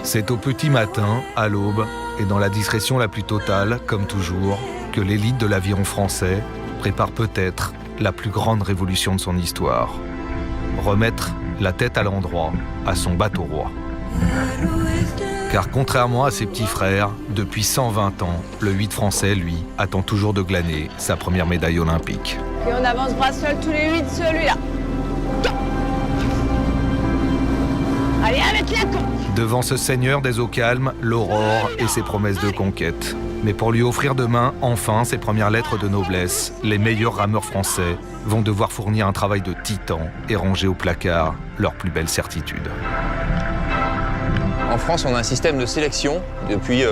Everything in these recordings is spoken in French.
C'est au petit matin, à l'aube, et dans la discrétion la plus totale, comme toujours, que l'élite de l'aviron français prépare peut-être la plus grande révolution de son histoire. Remettre la tête à l'endroit à son bateau roi. Car contrairement à ses petits frères, depuis 120 ans, le 8 français, lui, attend toujours de glaner sa première médaille olympique. Et on avance bras seul tous les 8, celui-là. Allez, avec la con. Devant ce seigneur des eaux calmes, l'aurore et ses promesses de conquête. Mais pour lui offrir demain, enfin, ses premières lettres de noblesse, les meilleurs rameurs français vont devoir fournir un travail de titan et ranger au placard leurs plus belles certitudes. En France, on a un système de sélection depuis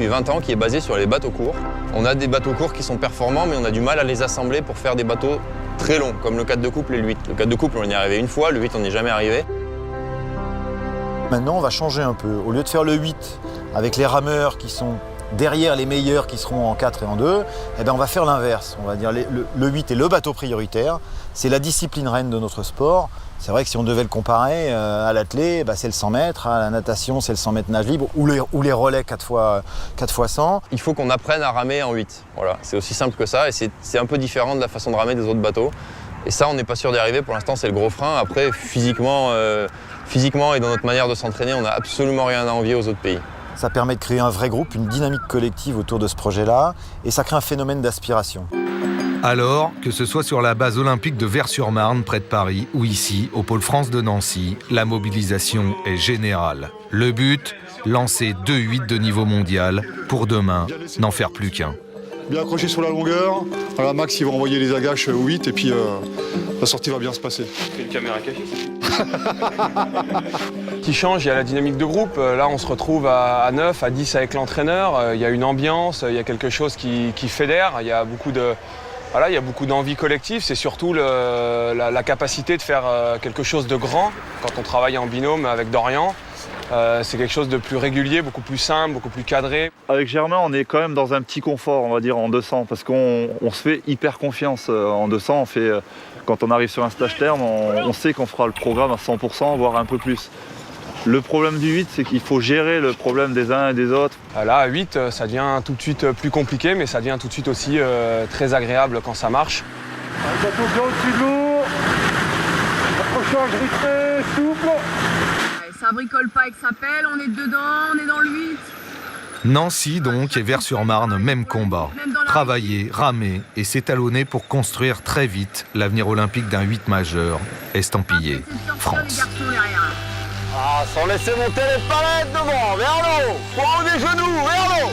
20 ans qui est basé sur les bateaux courts. On a des bateaux courts qui sont performants, mais on a du mal à les assembler pour faire des bateaux très longs, comme le 4 de couple et le 8. Le 4 de couple, on y est arrivé une fois, le 8, on n'y est jamais arrivé. Maintenant, on va changer un peu. Au lieu de faire le 8 avec les rameurs qui sont derrière les meilleurs qui seront en 4 et en 2, eh bien, on va faire l'inverse. On va dire le 8 est le bateau prioritaire. C'est la discipline reine de notre sport. C'est vrai que si on devait le comparer à l'athlé, c'est le 100 mètres, à la natation, c'est le 100 mètres nage libre, ou les relais 4 x 100. Il faut qu'on apprenne à ramer en 8. Voilà, c'est aussi simple que ça, et c'est un peu différent de la façon de ramer des autres bateaux. Et ça, on n'est pas sûr d'y arriver. Pour l'instant, c'est le gros frein. Après, physiquement et dans notre manière de s'entraîner, on n'a absolument rien à envier aux autres pays. Ça permet de créer un vrai groupe, une dynamique collective autour de ce projet-là, et ça crée un phénomène d'aspiration. Alors, que ce soit sur la base olympique de Vers-sur-Marne, près de Paris, ou ici, au pôle France de Nancy, la mobilisation est générale. Le but, lancer 2 8 de niveau mondial, pour demain, n'en faire plus qu'un. Bien accroché sur la longueur. Voilà, Max, il va envoyer les agaches au 8 et puis la sortie va bien se passer. C'est une caméra cachée. Qui change, il y a la dynamique de groupe. Là, on se retrouve à 9, à 10 avec l'entraîneur. Il y a une ambiance, il y a quelque chose qui fédère. Il y a beaucoup d'envie collective. C'est surtout la capacité de faire quelque chose de grand. Quand on travaille en binôme avec Dorian, c'est quelque chose de plus régulier, beaucoup plus simple, beaucoup plus cadré. Avec Germain, on est quand même dans un petit confort, on va dire, en 200, parce qu'on se fait hyper confiance. En 200, quand on arrive sur un stage terme, on sait qu'on fera le programme à 100%, voire un peu plus. Le problème du 8, c'est qu'il faut gérer le problème des uns et des autres. Là, à 8, ça devient tout de suite plus compliqué, mais ça devient tout de suite aussi très agréable quand ça marche. Le bateau bien au-dessus de l'eau. Accrochage rythmé, souple. Ça bricole pas avec sa pelle, on est dedans, on est dans le 8. Nancy donc et Vers-sur-Marne, même combat. Travailler, ramer et s'étalonner pour construire très vite l'avenir olympique d'un 8 majeur, estampillé France. Ah, sans laisser monter les palettes devant, vers l'eau, point des genoux, vers l'eau.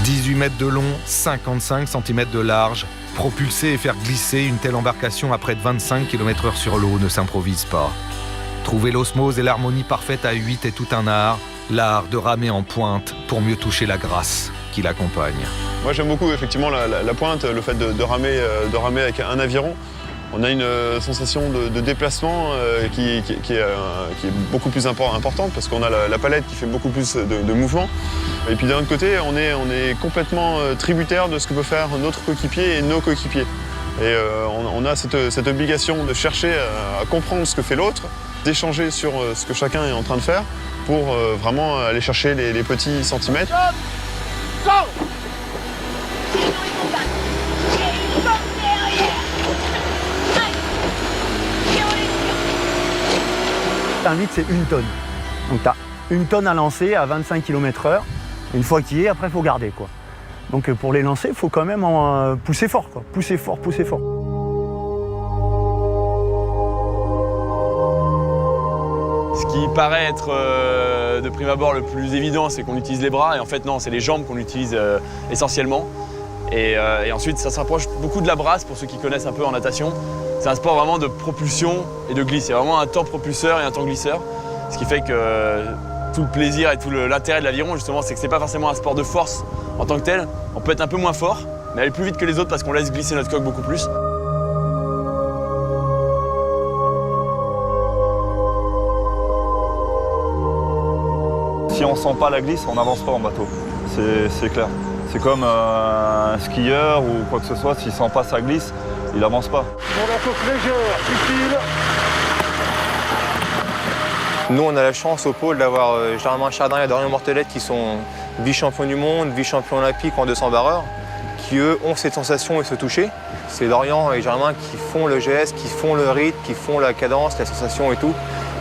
18 mètres de long, 55 cm de large. Propulser et faire glisser une telle embarcation à près de 25 km/h sur l'eau ne s'improvise pas. Trouver l'osmose et l'harmonie parfaite à 8 est tout un art, l'art de ramer en pointe pour mieux toucher la grâce qui l'accompagne. Moi j'aime beaucoup effectivement la pointe, le fait de ramer avec un aviron. On a une sensation de déplacement qui est beaucoup plus importante parce qu'on a la palette qui fait beaucoup plus de mouvements. Et puis d'un autre côté, on est complètement tributaire de ce que peut faire notre coéquipier et nos coéquipiers. Et on a cette obligation de chercher à comprendre ce que fait l'autre, d'échanger sur ce que chacun est en train de faire pour vraiment aller chercher les petits centimètres. Un 8, c'est 1 tonne. Donc tu as 1 tonne à lancer à 25 km/h. Une fois qu'il y est, après, il faut garder, quoi. Donc pour les lancer, il faut quand même pousser fort, quoi. Pousser fort, pousser fort. Ce qui paraît être de prime abord le plus évident, c'est qu'on utilise les bras. Et en fait, non, c'est les jambes qu'on utilise essentiellement. Et ensuite, ça se rapproche beaucoup de la brasse, pour ceux qui connaissent un peu en natation. C'est un sport vraiment de propulsion et de glisse. C'est vraiment un temps propulseur et un temps glisseur. Ce qui fait que tout le plaisir et tout l'intérêt de l'aviron, justement, c'est que c'est pas forcément un sport de force en tant que tel. On peut être un peu moins fort, mais aller plus vite que les autres parce qu'on laisse glisser notre coque beaucoup plus. Si on sent pas la glisse, on n'avance pas en bateau. C'est clair. C'est comme un skieur ou quoi que ce soit, s'il sent pas sa glisse, il n'avance pas. Pour la coque légère, utile. Nous, on a la chance au pôle d'avoir Germain Chardin et Dorian Mortelette qui sont vice-champions du monde, vice-champions olympiques en 200 barreurs, qui eux ont cette sensation et ce toucher. C'est Dorian et Germain qui font le geste, qui font le rythme, qui font la cadence, la sensation et tout.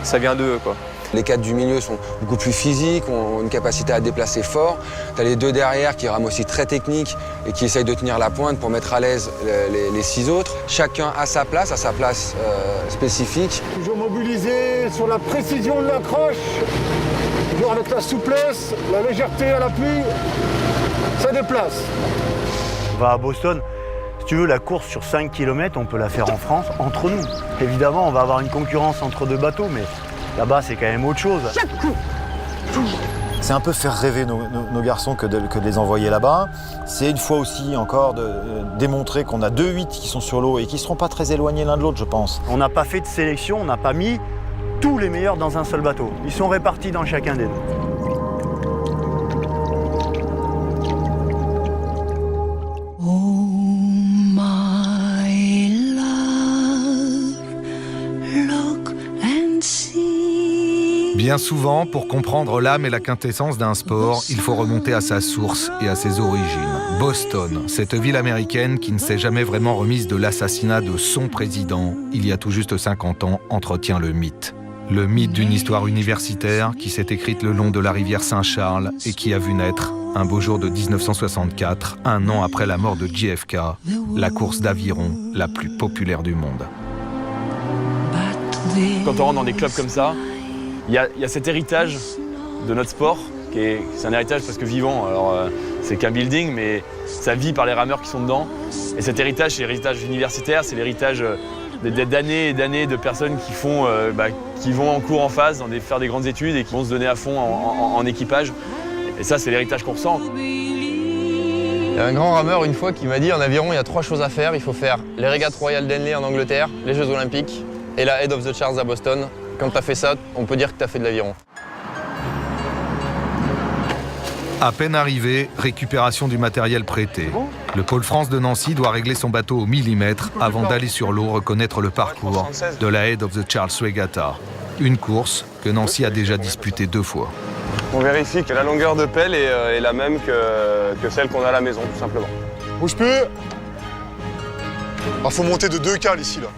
Ça vient d'eux, quoi. Les 4 du milieu sont beaucoup plus physiques, ont une capacité à déplacer fort. Tu as les 2 derrière qui rament aussi très techniques et qui essayent de tenir la pointe pour mettre à l'aise les 6 autres. Chacun à sa place spécifique. Toujours mobilisé sur la précision de l'accroche, toujours avec la souplesse, la légèreté à l'appui, ça déplace. On va à Boston. Si tu veux, la course sur 5 km, on peut la faire en France, entre nous. Évidemment, on va avoir une concurrence entre 2 bateaux, mais là-bas, c'est quand même autre chose. C'est un peu faire rêver nos garçons que de les envoyer là-bas. C'est une fois aussi encore de démontrer qu'on a 2 8 qui sont sur l'eau et qui ne seront pas très éloignés l'un de l'autre, je pense. On n'a pas fait de sélection, on n'a pas mis tous les meilleurs dans un seul bateau. Ils sont répartis dans chacun des 2. Bien souvent, pour comprendre l'âme et la quintessence d'un sport, il faut remonter à sa source et à ses origines. Boston, cette ville américaine qui ne s'est jamais vraiment remise de l'assassinat de son président, il y a tout juste 50 ans, entretient le mythe. Le mythe d'une histoire universitaire qui s'est écrite le long de la rivière Saint-Charles et qui a vu naître, un beau jour de 1964, un an après la mort de JFK, la course d'aviron la plus populaire du monde. Quand on rentre dans des clubs comme ça, il y a cet héritage de notre sport, c'est un héritage presque vivant. Alors, c'est qu'un building, mais ça vit par les rameurs qui sont dedans. Et cet héritage, c'est l'héritage universitaire, c'est l'héritage d'années et d'années de personnes qui vont en cours en phase, faire des grandes études et qui vont se donner à fond en équipage. Et ça, c'est l'héritage qu'on ressent. Il y a un grand rameur une fois qui m'a dit en aviron, il y a 3 choses à faire. Il faut faire les régates Royal Denley en Angleterre, les Jeux Olympiques et la Head of the Charles à Boston. Quand tu as fait ça, on peut dire que tu as fait de l'aviron. À peine arrivé, récupération du matériel prêté. Le Pôle France de Nancy doit régler son bateau au millimètre avant d'aller sur l'eau reconnaître le parcours de la Head of the Charles Regatta. Une course que Nancy a déjà disputée 2 fois. On vérifie que la longueur de pelle est la même que celle qu'on a à la maison, tout simplement. Bouge plus. Il faut monter de 2 cales ici, là.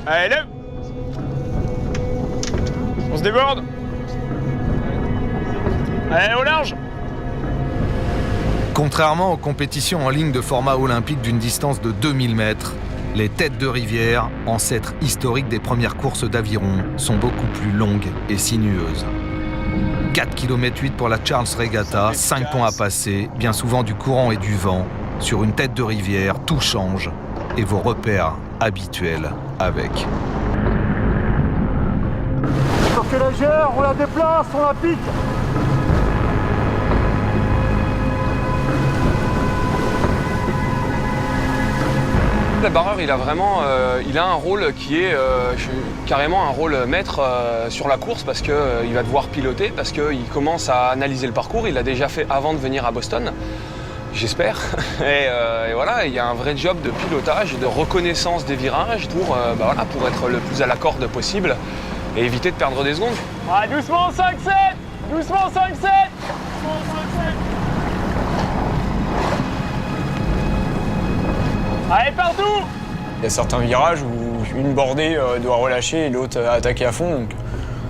Allez, lève! On se déborde! Allez, au large! Contrairement aux compétitions en ligne de format olympique d'une distance de 2000 mètres, les têtes de rivière, ancêtres historiques des premières courses d'aviron, sont beaucoup plus longues et sinueuses. 4,8 km pour la Charles Regatta, 5 ponts à passer, bien souvent du courant et du vent. Sur une tête de rivière, tout change et vos repères habituels avec. Portez légère, on la déplace, on la pique. Le barreur, il a un rôle qui est carrément un rôle maître sur la course parce qu'il va devoir piloter, parce qu'il commence à analyser le parcours. Il l'a déjà fait avant de venir à Boston. J'espère. Et voilà, il y a un vrai job de pilotage et de reconnaissance des virages pour être le plus à la corde possible et éviter de perdre des secondes. Ah, doucement 5-7! Doucement 5-7! Allez, partout! Il y a certains virages où une bordée doit relâcher et l'autre attaquer à fond. Donc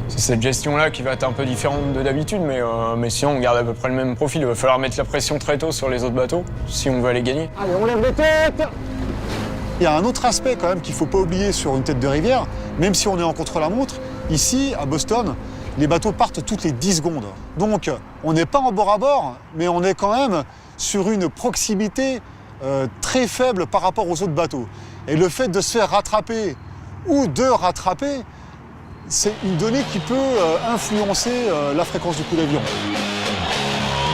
c'est cette gestion-là qui va être un peu différente de d'habitude, mais sinon on garde à peu près le même profil. Il va falloir mettre la pression très tôt sur les autres bateaux si on veut aller gagner. Allez, on lève les têtes! Il y a un autre aspect quand même qu'il ne faut pas oublier sur une tête de rivière, même si on est en contre-la-montre. Ici, à Boston, les bateaux partent toutes les 10 secondes. Donc on n'est pas en bord à bord, mais on est quand même sur une proximité très faible par rapport aux autres bateaux. Et le fait de se faire rattraper ou de rattraper, c'est une donnée qui peut influencer la fréquence du coup d'aviron.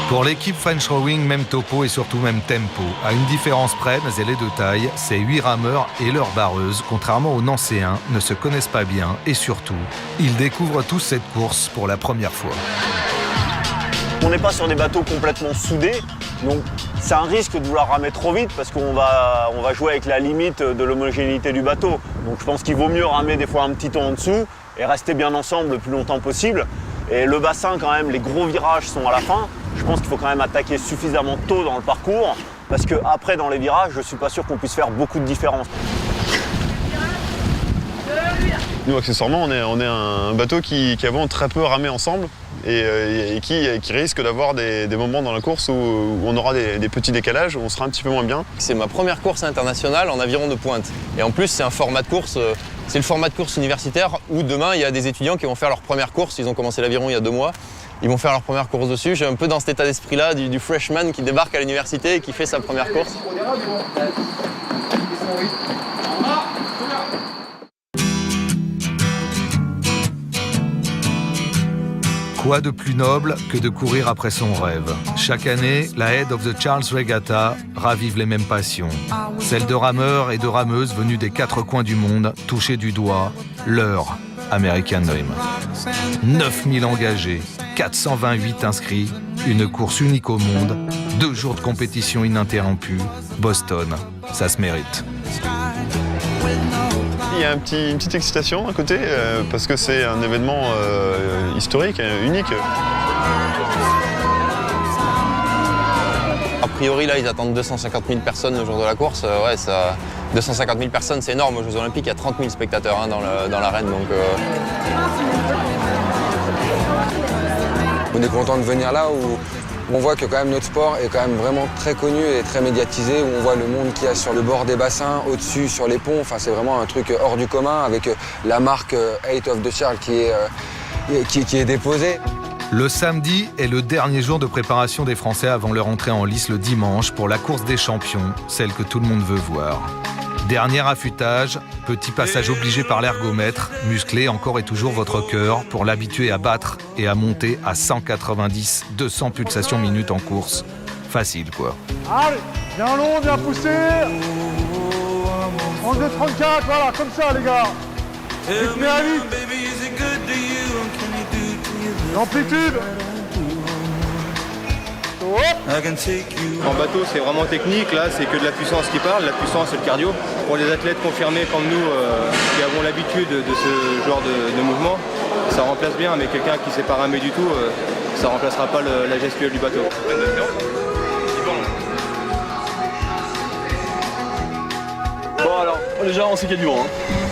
Pour l'équipe French Rowing, même topo et surtout même tempo. À une différence près, mais elle est de taille, ces 8 rameurs et leurs barreuses, contrairement aux Nancéens, ne se connaissent pas bien et surtout, ils découvrent tous cette course pour la première fois. On n'est pas sur des bateaux complètement soudés, donc c'est un risque de vouloir ramer trop vite parce qu'on va jouer avec la limite de l'homogénéité du bateau. Donc je pense qu'il vaut mieux ramer des fois un petit ton en dessous et rester bien ensemble le plus longtemps possible. Et le bassin, quand même, les gros virages sont à la fin. Je pense qu'il faut quand même attaquer suffisamment tôt dans le parcours, parce qu'après, dans les virages, je ne suis pas sûr qu'on puisse faire beaucoup de différence. Nous, accessoirement, on est un bateau qui avant très peu ramé ensemble et qui risque d'avoir des moments dans la course où on aura des petits décalages, où on sera un petit peu moins bien. C'est ma première course internationale en aviron de pointe. Et en plus, c'est un format de course, c'est le format de course universitaire où demain, il y a des étudiants qui vont faire leur première course. Ils ont commencé l'aviron il y a 2 mois. Ils vont faire leur première course dessus. J'ai un peu dans cet état d'esprit-là du freshman qui débarque à l'université et qui fait sa première course. Quoi de plus noble que de courir après son rêve? Chaque année, la Head of the Charles Regatta ravive les mêmes passions. Celles de rameurs et de rameuses venus des 4 coins du monde toucher du doigt leur American Dream. 9000 engagés, 428 inscrits, une course unique au monde, 2 jours de compétition ininterrompue. Boston, ça se mérite. Il y a une petite excitation à côté, parce que c'est un événement historique, unique. A priori, là, ils attendent 250 000 personnes le jour de la course. 250 000 personnes, c'est énorme. Aux Jeux Olympiques, il y a 30 000 spectateurs dans l'arène. On est content de venir là où on voit que quand même notre sport est quand même vraiment très connu et très médiatisé, où on voit le monde qu'il y a sur le bord des bassins, au-dessus, sur les ponts. Enfin, c'est vraiment un truc hors du commun avec la marque Head of the Charles qui est déposée. Le samedi est le dernier jour de préparation des Français avant leur entrée en lice le dimanche pour la course des champions, celle que tout le monde veut voir. Dernier affûtage, petit passage obligé par l'ergomètre, musclez encore et toujours votre cœur pour l'habituer à battre et à monter à 190-200 pulsations minutes en course. Facile quoi. Allez, bien long, bien poussé. 11,34, voilà, comme ça les gars. Rythmez à vite. L'amplitude. En bateau, c'est vraiment technique. Là, c'est que de la puissance qui parle. La puissance, c'est le cardio. Pour les athlètes confirmés comme nous, qui avons l'habitude de ce genre de mouvement, ça remplace bien. Mais quelqu'un qui ne sait pas ramer du tout, ça ne remplacera pas la gestuelle du bateau. Bon alors, déjà on sait qu'il y a du vent.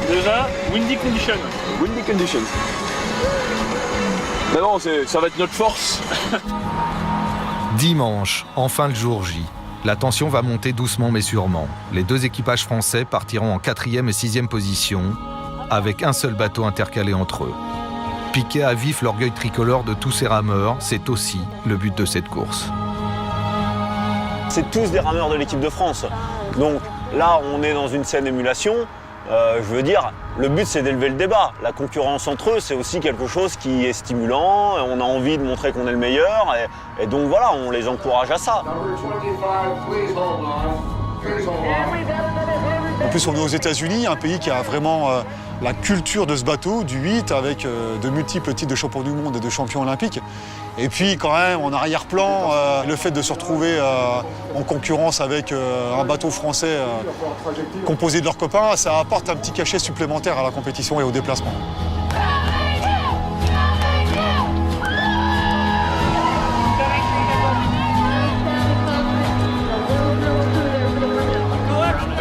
Déjà, windy condition. Windy conditions. Mais bon, ça va être notre force. Dimanche, enfin le jour J. La tension va monter doucement mais sûrement. Les 2 équipages français partiront en 4e et 6e position, avec un seul bateau intercalé entre eux. Piquer à vif l'orgueil tricolore de tous ces rameurs, c'est aussi le but de cette course. C'est tous des rameurs de l'équipe de France. Donc là, on est dans une saine émulation. Je veux dire, le but c'est d'élever le débat. La concurrence entre eux, c'est aussi quelque chose qui est stimulant. On a envie de montrer qu'on est le meilleur. Et donc voilà, on les encourage à ça. En plus, on est aux États-Unis, un pays qui a vraiment la culture de ce bateau, du 8, avec de multiples titres de champion du monde et de champion olympique. Et puis, quand même, en arrière-plan, le fait de se retrouver en concurrence avec un bateau français composé de leurs copains, ça apporte un petit cachet supplémentaire à la compétition et au déplacement.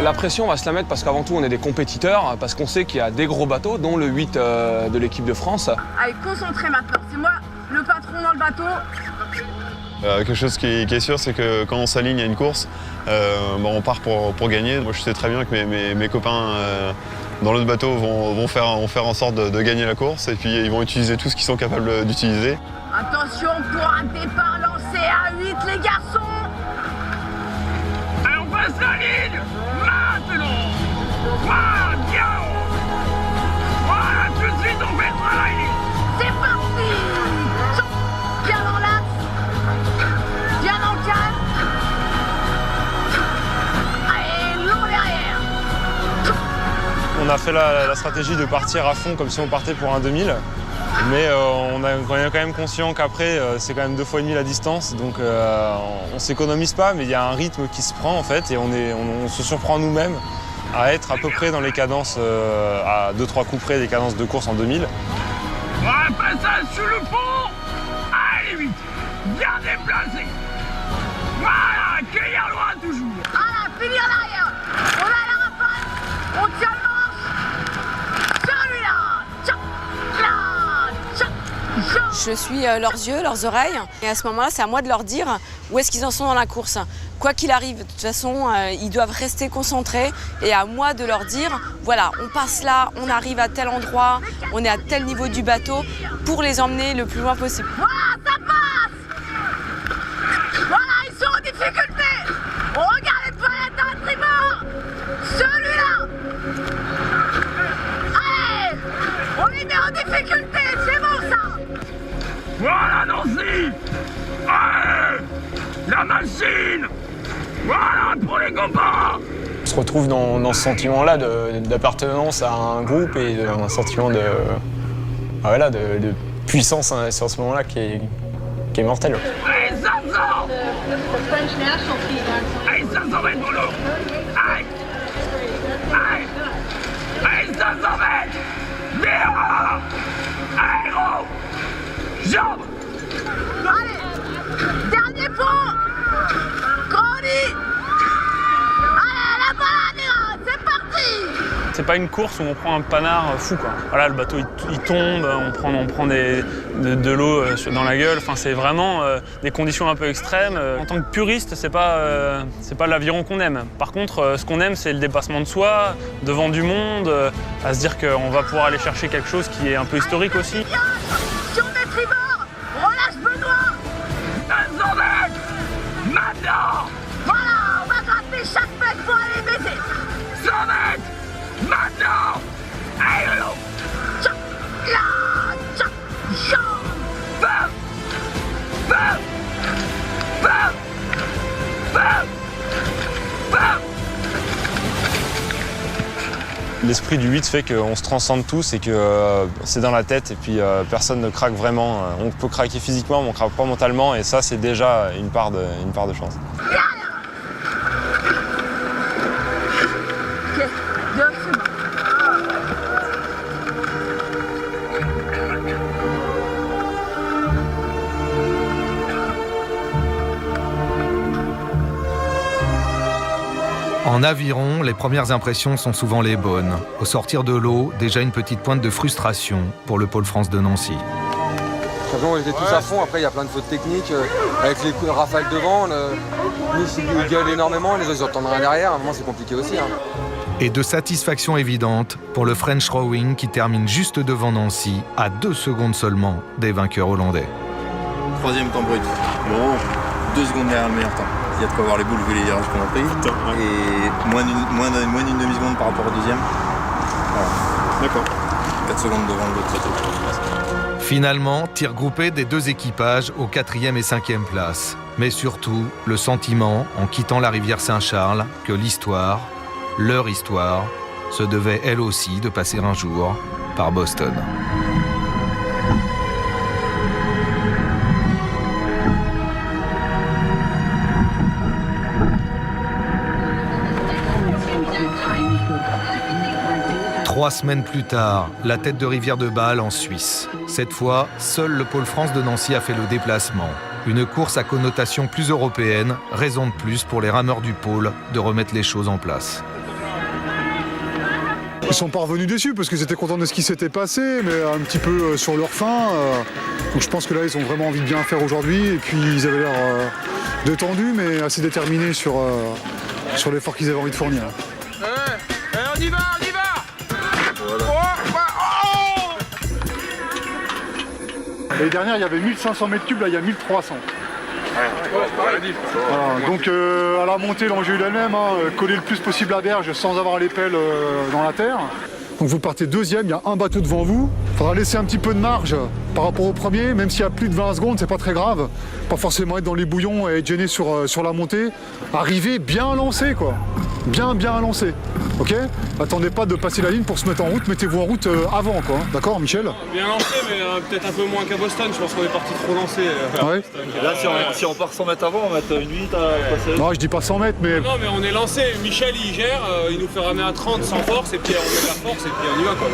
La pression, on va se la mettre parce qu'avant tout, on est des compétiteurs, parce qu'on sait qu'il y a des gros bateaux, dont le 8 de l'équipe de France. Allez, concentré maintenant. C'est moi le patron dans le bateau. Quelque chose qui est sûr, c'est que quand on s'aligne à une course, on part pour gagner. Moi, je sais très bien que mes copains dans l'autre bateau vont faire en sorte de gagner la course et puis ils vont utiliser tout ce qu'ils sont capables d'utiliser. Attention pour un départ lancé à 8, les garçons. Allez, on passe la ligne. Maintenant. Voilà, bien. Voilà, tout de suite, on fait le travail. C'est parti. Bien dans l'axe. Bien dans le calme. Allez, long derrière. On a fait la stratégie de partir à fond comme si on partait pour un 2000. Mais on est quand même conscient qu'après, c'est quand même 2 fois et demi la distance. Donc on s'économise pas, mais il y a un rythme qui se prend en fait. Et on se surprend nous-mêmes à être à peu près dans les cadences, à 2-3 coups près des cadences de course en 2000. Ouais, passage sous le pont. Allez, vite. Bien déplacé. Voilà, cueillir loin toujours. Voilà, finir l'arrière. On a la rafale. On tient le manche. Celui-là. Tchac, là, tchac, tchac. Je suis leurs yeux, leurs oreilles. Et à ce moment-là, c'est à moi de leur dire où est-ce qu'ils en sont dans la course. Quoi qu'il arrive, de toute façon, ils doivent rester concentrés. Et à moi de leur dire, voilà, on passe là, on arrive à tel endroit, on est à tel niveau du bateau, pour les emmener le plus loin possible. Voilà, ça passe. Voilà, ils sont en difficulté. On regarde les palettes à tribord. Celui-là. Allez, on les met en difficulté, c'est bon ça. Voilà, Nancy. Allez, la machine. Voilà, pour les copains. On se retrouve dans ce sentiment-là d'appartenance à un groupe et un sentiment de puissance sur ce moment-là qui est mortel. Allez, 500. Allez, 500 mètres pour l'eau. Allez. Allez. Allez, 500 mètres. Bien. Allez, gros. Jambes. Allez. Dernier pont. Grandi. Allez, la balade, c'est parti. C'est pas une course où on prend un panard fou, quoi. Voilà, le bateau il tombe, on prend de l'eau dans la gueule. Enfin, c'est vraiment des conditions un peu extrêmes. En tant que puriste, c'est pas l'aviron qu'on aime. Par contre, ce qu'on aime, c'est le dépassement de soi, devant du monde, à se dire qu'on va pouvoir aller chercher quelque chose qui est un peu historique aussi. Sur mes tribords, relâche Benoît. 200 mètres. Maintenant. Voilà, on va gratter chaque mètre pour aller baiser. 100 mètres. Maintenant. Allez, l'eau. Tchac, là, tchac, tchac. Bam. Bam. Bam. Bam. Bam. L'esprit du 8 fait qu'on se transcende tous et que c'est dans la tête et puis personne ne craque vraiment. On peut craquer physiquement, mais on ne craque pas mentalement et ça, c'est déjà une part de chance. En aviron, les premières impressions sont souvent les bonnes. Au sortir de l'eau, déjà une petite pointe de frustration pour le Pôle France de Nancy. On était tous à fond, après il y a plein de fautes techniques, avec les rafales devant, ils gueulent énormément, les autres ils entendent rien derrière, à un moment c'est compliqué aussi. Hein. Et de satisfaction évidente pour le French Rowing qui termine juste devant Nancy, à 2 secondes seulement des vainqueurs hollandais. 3e temps brut, bon, 2 secondes derrière le meilleur temps. Il y a de quoi avoir les boules vu les virages qu'on a pris. Et moins d'une demi-seconde par rapport au 2e. Voilà. D'accord. 4 secondes devant l'autre bateau. Finalement, tir groupé des 2 équipages aux 4e et 5e places. Mais surtout, le sentiment, en quittant la rivière Saint-Charles, que l'histoire, leur histoire, se devait elle aussi de passer un jour par Boston. Trois semaines plus tard, la tête de rivière de Bâle en Suisse. Cette fois, seul le Pôle France de Nancy a fait le déplacement. Une course à connotation plus européenne, raison de plus pour les rameurs du pôle de remettre les choses en place. Ils sont pas revenus déçus parce qu'ils étaient contents de ce qui s'était passé, mais un petit peu sur leur faim. Donc je pense que là, ils ont vraiment envie de bien faire aujourd'hui. Et puis ils avaient l'air détendus, mais assez déterminés sur l'effort qu'ils avaient envie de fournir. On y va, on y va. L'année dernière, il y avait 1500 mètres cubes, là, il y a 1300. Voilà, donc à la montée, l'enjeu est le même, coller le plus possible la berge sans avoir les pelles dans la terre. Donc vous partez deuxième, il y a un bateau devant vous. Il faudra laisser un petit peu de marge par rapport au premier, même s'il y a plus de 20 secondes, c'est pas très grave. Pas forcément être dans les bouillons et être gêné sur la montée. Arrivez bien lancé, quoi. Bien lancé. Ok? Attendez pas de passer la ligne pour se mettre en route, mettez-vous en route avant, quoi. D'accord, Michel? Bien lancé, mais peut-être un peu moins qu'à Boston. Je pense qu'on est parti trop lancé. Ouais. Là, si on part 100 mètres avant, on va mettre une minute à passer. Non, je dis pas 100 mètres, mais... Non, mais on est lancé. Michel, il gère. Il nous fait ramer à 30 sans force, et puis on met la force, et puis on y va, quoi.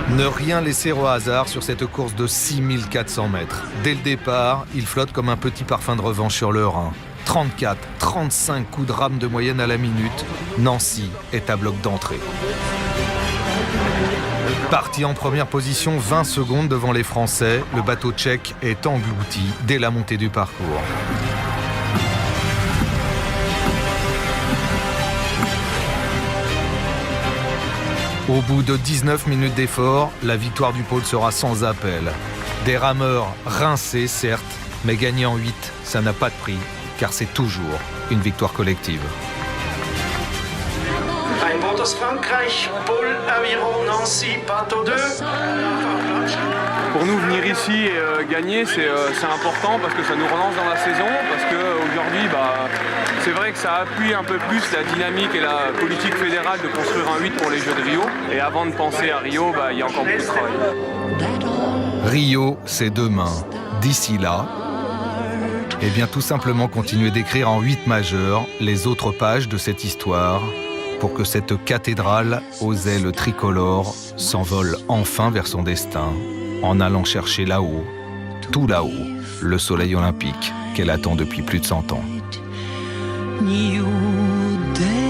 Ne rien laisser au hasard sur cette course de 6400 mètres. Dès le départ, il flotte comme un petit parfum de revanche sur le Rhin. 34, 35 coups de rame de moyenne à la minute. Nancy est à bloc d'entrée. Parti en première position 20 secondes devant les Français, le bateau tchèque est englouti dès la montée du parcours. Au bout de 19 minutes d'effort, la victoire du pôle sera sans appel. Des rameurs rincés, certes, mais gagner en 8, ça n'a pas de prix, car c'est toujours une victoire collective. Ein Boot aus Frankreich, Pôle Aviron, Nancy, bateau 2. Pour nous, venir ici et gagner, c'est important parce que ça nous relance dans la saison, parce qu'aujourd'hui, c'est vrai que ça appuie un peu plus la dynamique et la politique fédérale de construire un 8 pour les Jeux de Rio. Et avant de penser à Rio, il y a encore beaucoup de travail. Rio, c'est demain. D'ici là, eh bien tout simplement continuer d'écrire en 8 majeurs les autres pages de cette histoire pour que cette cathédrale aux ailes tricolores s'envole enfin vers son destin en allant chercher là-haut, tout là-haut, le soleil olympique qu'elle attend depuis plus de 100 ans. New day.